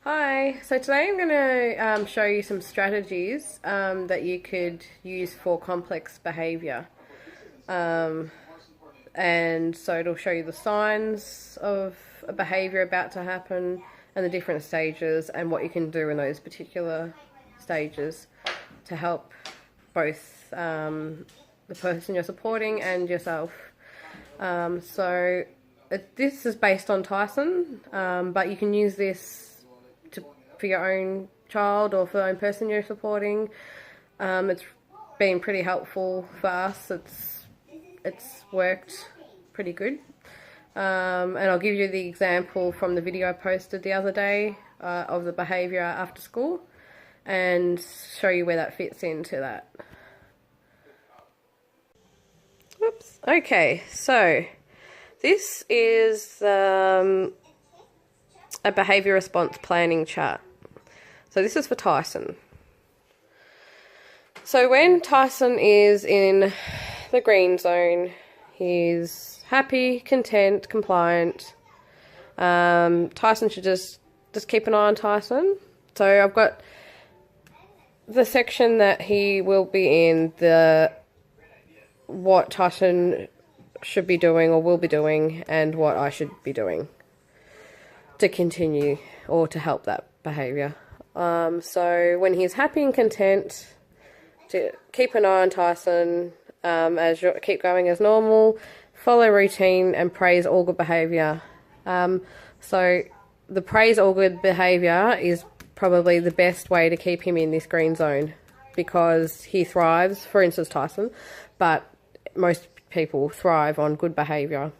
Hi, so today I'm going to show you some strategies that you could use for complex behaviour. And so it'll show you the signs of a behaviour about to happen and the different stages and what you can do in those particular stages to help both the person you're supporting and yourself. This is based on Tyson, but you can use this for your own child or for the own person you're supporting. It's been pretty helpful for us. It's worked pretty good. And I'll give you the example from the video I posted the other day of the behaviour after school and show you where that fits into that. Oops. Okay, so this is a behaviour response planning chart. So this is for Tyson. So when Tyson is in the green zone, he's happy, content, compliant. Tyson should just keep an eye on Tyson. So I've got the section that he will be in, what Tyson should be doing or will be doing, and what I should be doing to continue or to help that behaviour. So when he's happy and content, to keep an eye on Tyson, keep going as normal, follow routine and praise all good behaviour. So the praise all good behaviour is probably the best way to keep him in this green zone because he thrives, for instance Tyson, but most people thrive on good behaviour.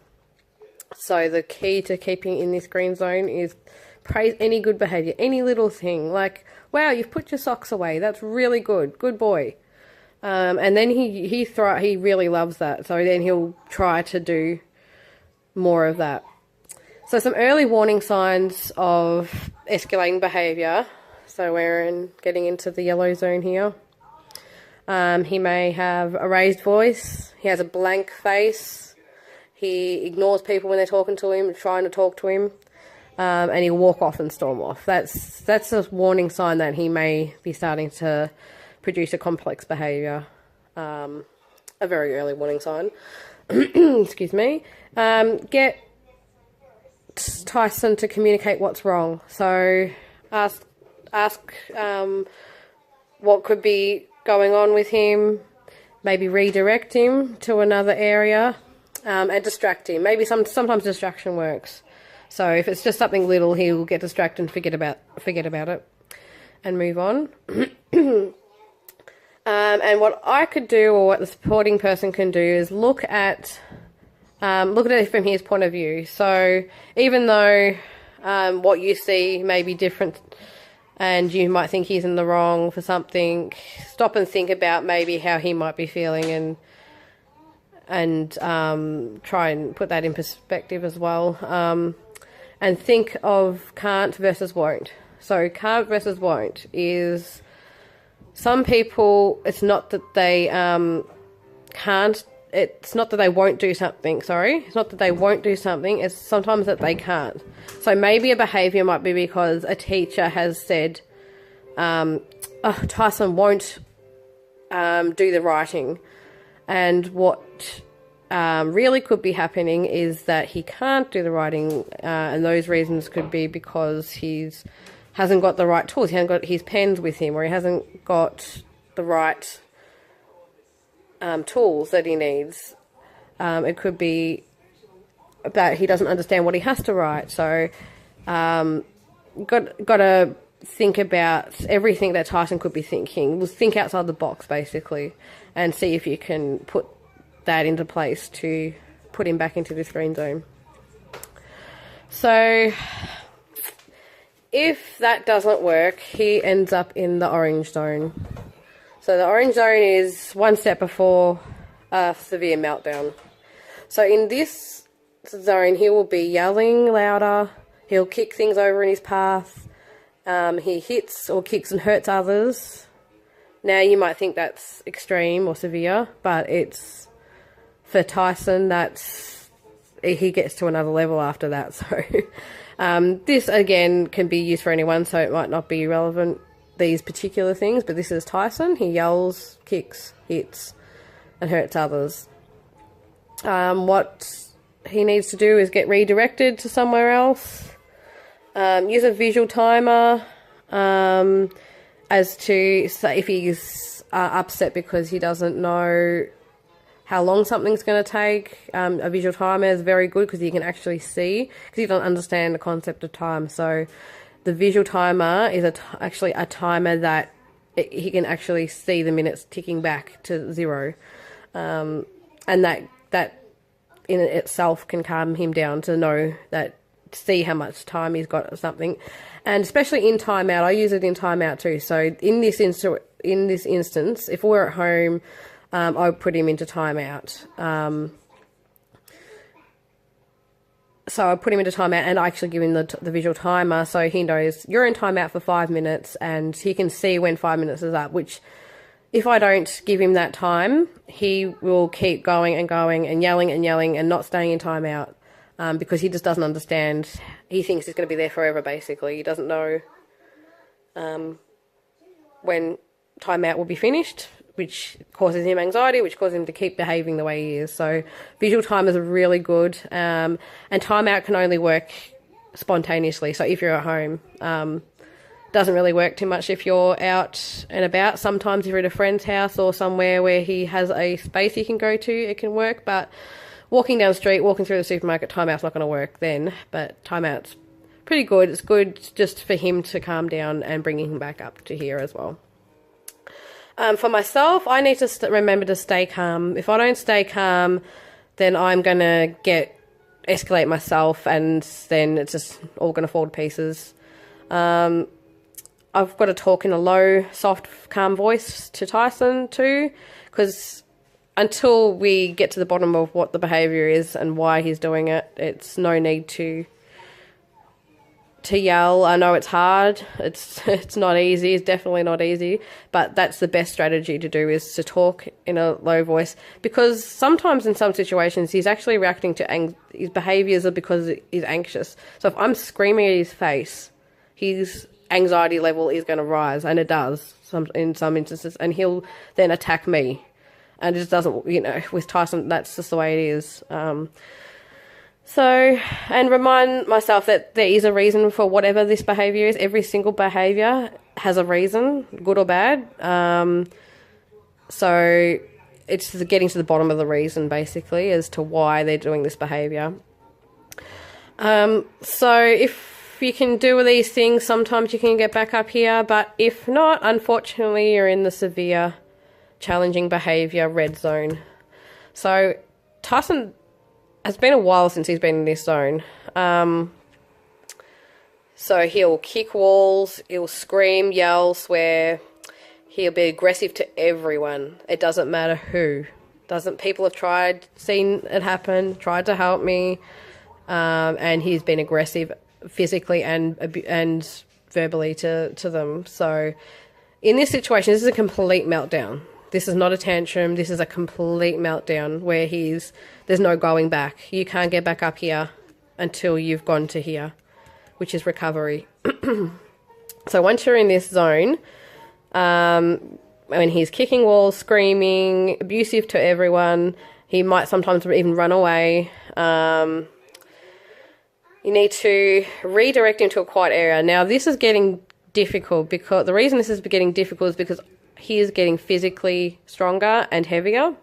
So the key to keeping in this green zone is praise any good behaviour, any little thing, like, wow, you've put your socks away, that's really good, good boy. And then he really loves that, so then he'll try to do more of that. So some early warning signs of escalating behaviour. So we're getting into the yellow zone here. He may have a raised voice, he has a blank face, he ignores people when they're talking to him, trying to talk to him. And he'll walk off and storm off. That's a warning sign that he may be starting to produce a complex behaviour. A very early warning sign. Excuse me. Get Tyson to communicate what's wrong. So ask what could be going on with him. Maybe redirect him to another area, and distract him. Maybe sometimes distraction works. So if it's just something little, he'll get distracted and forget about it and move on. And what I could do, or what the supporting person can do, is look at it from his point of view. So even though what you see may be different and you might think he's in the wrong for something, stop and think about maybe how he might be feeling and try and put that in perspective as well. And think of can't versus won't. So can't versus won't is some people, it's not that they can't, it's not that they won't do something, sorry. It's not that they won't do something, it's sometimes that they can't. So maybe a behaviour might be because a teacher has said, Tyson won't do the writing. And what really could be happening is that he can't do the writing, and those reasons could be because he's hasn't got the right tools, he hasn't got his pens with him, or he hasn't got the right tools that he needs. It could be that he doesn't understand what he has to write. So got to think about everything that Tyson could be thinking. We'll think outside the box basically and see if you can put that into place to put him back into this green zone. So if that doesn't work, he ends up in the orange zone. So the orange zone is one step before a severe meltdown. So in this zone, he will be yelling louder, he'll kick things over in his path, he hits or kicks and hurts others. Now you might think that's extreme or severe, but it's, for Tyson, he gets to another level after that. So This, again, can be used for anyone, so it might not be relevant, these particular things, but this is Tyson. He yells, kicks, hits, and hurts others. What he needs to do is get redirected to somewhere else. Use a visual timer as to say if he's upset because he doesn't know how long something's going to take. A visual timer is very good because you can actually see, because you don't understand the concept of time. So the visual timer is actually a timer that he can actually see the minutes ticking back to 0. And that in itself can calm him down to know that, see how much time he's got or something. And especially in Timeout, I use it in Timeout too. So in this instance, if we're at home, I would put him into Timeout. So I put him into Timeout, and I actually give him the visual timer, so he knows you're in Timeout for 5 minutes, and he can see when 5 minutes is up, which if I don't give him that time, he will keep going and yelling and not staying in Timeout. Because he just doesn't understand. He thinks he's going to be there forever, basically. He doesn't know when Timeout will be finished, which causes him anxiety, which causes him to keep behaving the way he is. So visual timers are really good. And Timeout can only work spontaneously. So if you're at home, doesn't really work too much if you're out and about. Sometimes if you're at a friend's house or somewhere where he has a space he can go to, it can work. But walking down the street, walking through the supermarket, Timeout's not going to work then, but Timeout's pretty good. It's good just for him to calm down and bringing him back up to here as well. For myself, I need to remember to stay calm. If I don't stay calm, then I'm going to escalate myself, and then it's just all going to fall to pieces. I've got to talk in a low, soft, calm voice to Tyson too, because until we get to the bottom of what the behaviour is and why he's doing it, it's no need to yell. I know it's hard. It's not easy. It's definitely not easy. But that's the best strategy to do, is to talk in a low voice, because sometimes in some situations he's actually reacting to his behaviours are because he's anxious. So if I'm screaming at his face, his anxiety level is going to rise, and it does in some instances, and he'll then attack me. And it just doesn't, with Tyson, that's just the way it is. And remind myself that there is a reason for whatever this behaviour is. Every single behaviour has a reason, good or bad. So it's getting to the bottom of the reason, basically, as to why they're doing this behaviour. So if you can do these things, sometimes you can get back up here. But if not, unfortunately, you're in the severe challenging behaviour red zone. So Tyson has been a while since he's been in this zone. So he'll kick walls, he'll scream, yell, swear. He'll be aggressive to everyone. It doesn't matter who. People have seen it happen, tried to help me, and he's been aggressive physically and verbally to them. So in this situation, this is a complete meltdown. This is not a tantrum. This is a complete meltdown where there's no going back. You can't get back up here until you've gone to here, which is recovery. So once you're in this zone, when he's kicking walls, screaming, abusive to everyone, he might sometimes even run away. You need to redirect him to a quiet area. Now, this is getting difficult, because the reason this is getting difficult is because he is getting physically stronger and heavier,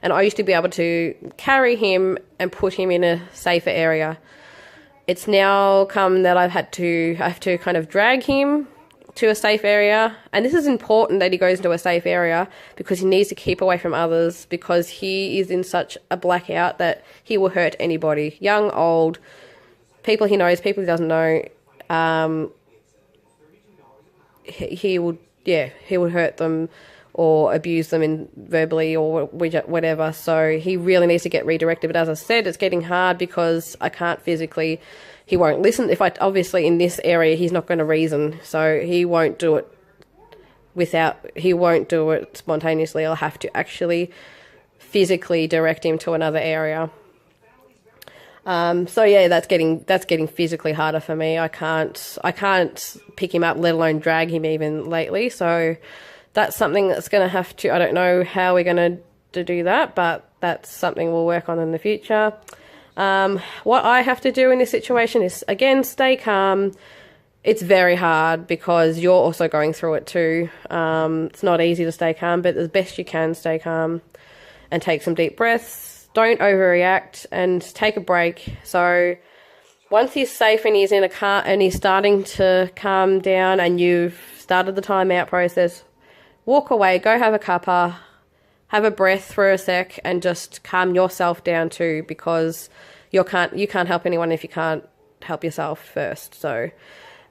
and I used to be able to carry him and put him in a safer area. It's now come that I have to kind of drag him to a safe area, and this is important that he goes into a safe area because he needs to keep away from others, because he is in such a blackout that he will hurt anybody, young, old, people he knows, people he doesn't know. He would hurt them or abuse them verbally or whatever. So he really needs to get redirected. But as I said, it's getting hard because I can't physically. He won't listen. Obviously in this area, he's not going to reason. So he won't do it spontaneously. I'll have to actually physically direct him to another area. So yeah, that's getting physically harder for me. I can't pick him up, let alone drag him even lately. So that's something that's going to have to, I don't know how we're going to do that, but that's something we'll work on in the future. What I have to do in this situation is, again, stay calm. It's very hard because you're also going through it too. It's not easy to stay calm, but as best you can, stay calm and take some deep breaths. Don't overreact and take a break. So once he's safe and he's in a car and he's starting to calm down and you've started the timeout process, walk away, go have a cuppa, have a breath for a sec and just calm yourself down too, because you can't help anyone if you can't help yourself first. So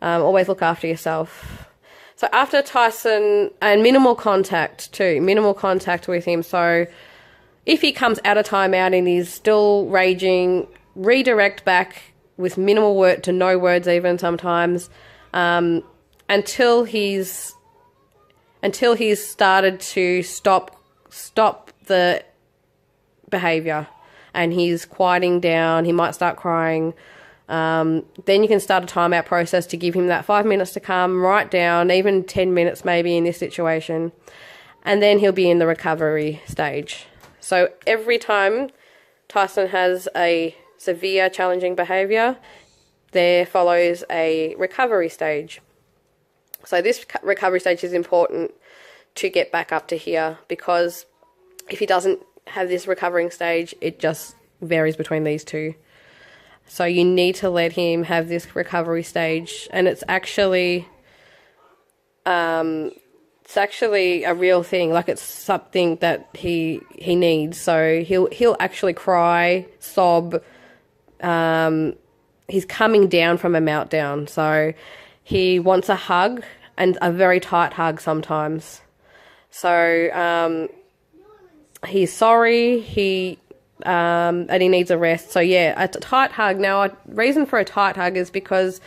always look after yourself. So after Tyson, and minimal contact with him. So if he comes out of timeout and he's still raging, redirect back with minimal word to no words even sometimes, until he's started to stop the behaviour and he's quieting down. He might start crying. Then you can start a timeout process to give him that 5 minutes to calm right down, even 10 minutes maybe in this situation, and then he'll be in the recovery stage. So every time Tyson has a severe challenging behaviour, there follows a recovery stage. So this recovery stage is important to get back up to here, because if he doesn't have this recovering stage, it just varies between these two. So you need to let him have this recovery stage, and it's actually a real thing. Like, it's something that he needs. So he'll actually cry, sob. He's coming down from a meltdown, so he wants a hug, and a very tight hug sometimes. So he's sorry. And he needs a rest. So yeah, a tight hug. Now, a reason for a tight hug is because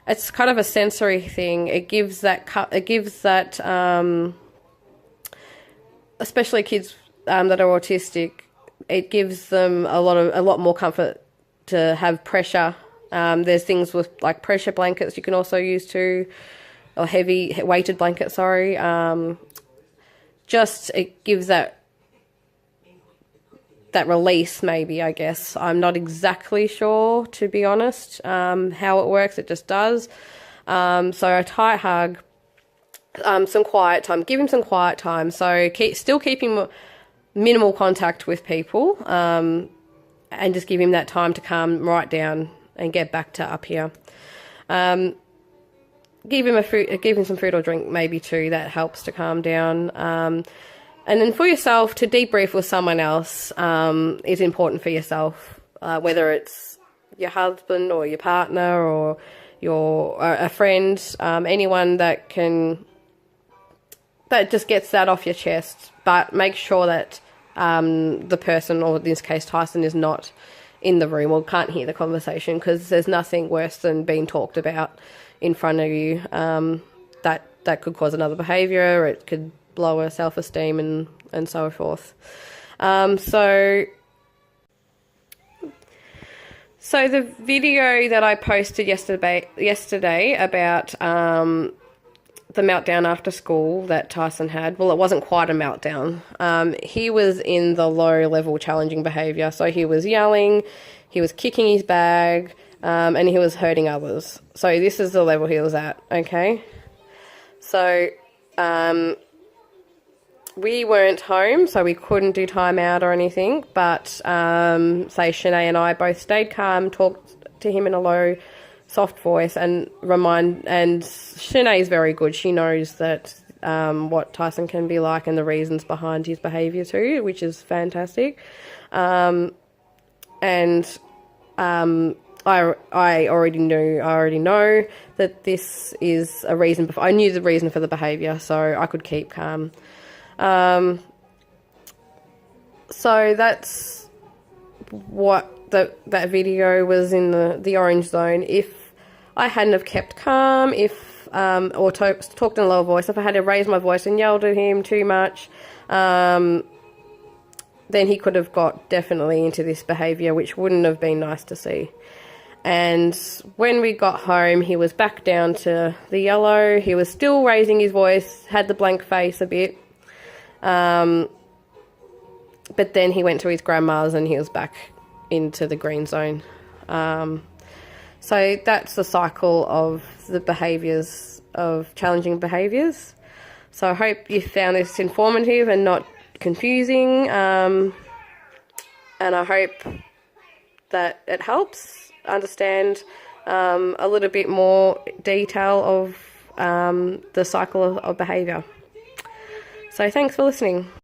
it's kind of a sensory thing. It gives that, especially kids that are autistic, it gives them a lot more comfort to have pressure. There's things with like pressure blankets you can also use too, or heavy weighted blankets. Sorry, just it gives that release, maybe, I guess. I'm not exactly sure, to be honest, how it works. It just does. So a tight hug, some quiet time. Give him some quiet time. So still keeping minimal contact with people, and just give him that time to calm right down and get back to up here. Give him some food or drink maybe too. That helps to calm down. And then for yourself, to debrief with someone else is important for yourself, whether it's your husband or your partner or a friend, anyone that just gets that off your chest. But make sure that the person, or in this case Tyson, is not in the room or can't hear the conversation, because there's nothing worse than being talked about in front of you. That could cause another behaviour. It could lower self-esteem and so forth. So the video that I posted yesterday about the meltdown after school that Tyson had, well, it wasn't quite a meltdown. He was in the low-level challenging behaviour. So he was yelling, he was kicking his bag, and he was hurting others. So this is the level he was at, okay? So we weren't home, so we couldn't do timeout or anything, but say Shanae and I both stayed calm, talked to him in a low, soft voice, and Shanae's very good. She knows that what Tyson can be like and the reasons behind his behaviour too, which is fantastic. I already know that this is a reason. I knew the reason for the behaviour, so I could keep calm. So that's what that video was in the orange zone. If I hadn't have kept calm, or talked in a low voice, if I had to raise my voice and yelled at him too much, then he could have got definitely into this behaviour, which wouldn't have been nice to see. And when we got home, he was back down to the yellow. He was still raising his voice, had the blank face a bit. But then he went to his grandma's and he was back into the green zone. So that's the cycle of the behaviours, of challenging behaviours. So I hope you found this informative and not confusing. And I hope that it helps understand a little bit more detail of the cycle of behaviour. So thanks for listening.